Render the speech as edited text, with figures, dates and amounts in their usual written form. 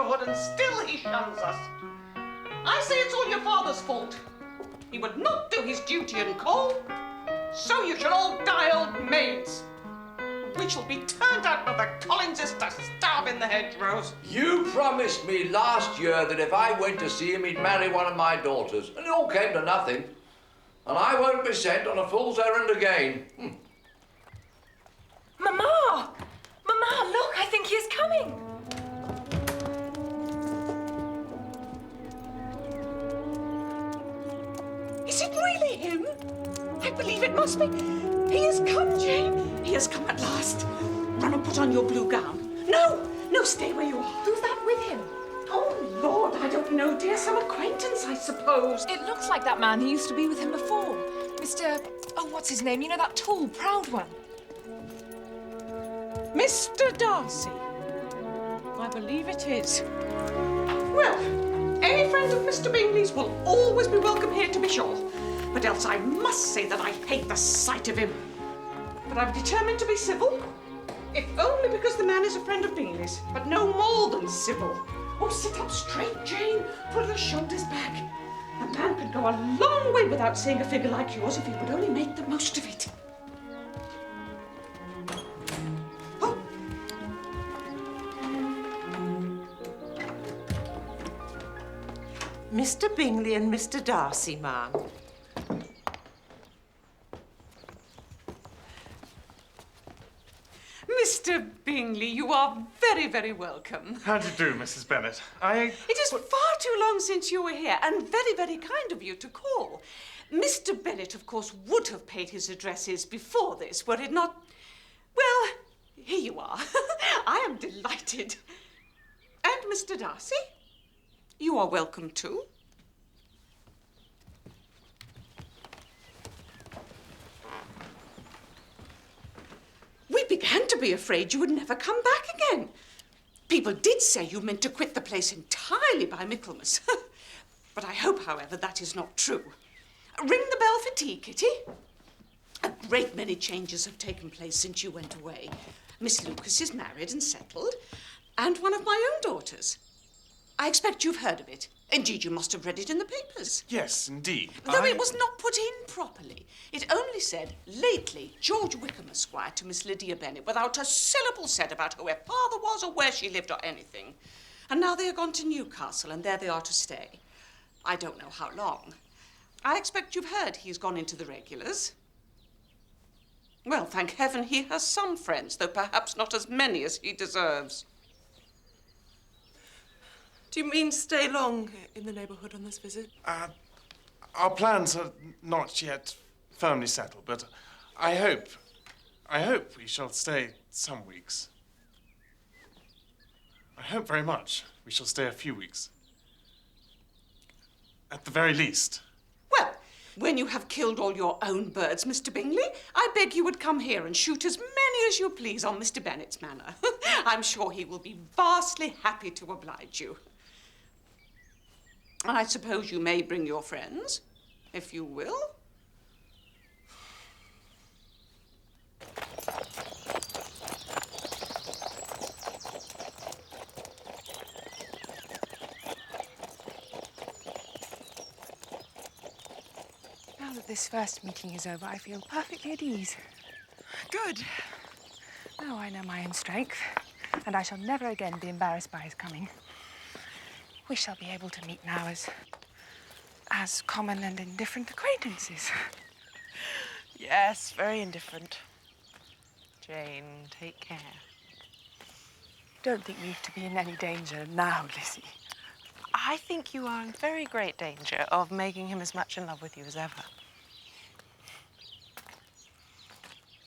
neighbourhood, and still he shuns us. I say it's all your father's fault. He would not do his duty and call, so you shall all die old maids. We shall be turned out of the Collinses to starve in the hedgerows. You promised me last year that if I went to see him, he'd marry one of my daughters, and it all came to nothing. And I won't be sent on a fool's errand again. Mamma! Mamma, look, I think he is coming. Is it really him? I believe it must be. He has come, Jane. He has come at last. Run and put on your blue gown. No, no, stay where you are. Who's that with him? Oh, Lord, I don't know, dear. Some acquaintance, I suppose. It looks like that man who used to be with him before. Mr... Oh, what's his name? You know, that tall, proud one. Mr. Darcy. I believe it is. Well, any friend of Mr. Bingley's will always be welcome here, to be sure. But else I must say that I hate the sight of him. But I'm determined to be civil, if only because the man is a friend of Bingley's, but no more than civil. Oh, sit up straight, Jane. Put your shoulders back. A man could go a long way without seeing a figure like yours if he would only make the most of it. Oh. Mr. Bingley and Mr. Darcy, ma'am. Mr. Bingley, you are very, very welcome. How do you do, Mrs. Bennet? It is far too long since you were here, and very, very kind of you to call. Mr. Bennet, of course, would have paid his addresses before this, were it not... Well, here you are. I am delighted. And Mr. Darcy, you are welcome too. We began to be afraid you would never come back again. People did say you meant to quit the place entirely by Michaelmas. But I hope, however, that is not true. Ring the bell for tea, Kitty. A great many changes have taken place since you went away. Miss Lucas is married and settled, and one of my own daughters. I expect you've heard of it. Indeed, you must have read it in the papers. Yes, indeed. Though it was not put in properly. It only said, lately, George Wickham Esquire to Miss Lydia Bennet, without a syllable said about who her father was or where she lived or anything. And now they are gone to Newcastle, and there they are to stay. I don't know how long. I expect you've heard he's gone into the regulars. Well, thank heaven he has some friends, though perhaps not as many as he deserves. Do you mean to stay long in the neighbourhood on this visit? Our plans are not yet firmly settled, but I hope we shall stay some weeks. I hope very much we shall stay a few weeks. At the very least. Well, when you have killed all your own birds, Mr. Bingley, I beg you would come here and shoot as many as you please on Mr. Bennet's manor. I'm sure he will be vastly happy to oblige you. I suppose you may bring your friends, if you will. Now that this first meeting is over, I feel perfectly at ease. Good. Now I know my own strength, and I shall never again be embarrassed by his coming. We shall be able to meet now as common and indifferent acquaintances. Yes, very indifferent. Jane, take care. Don't think me to be in any danger now, Lizzie. I think you are in very great danger of making him as much in love with you as ever.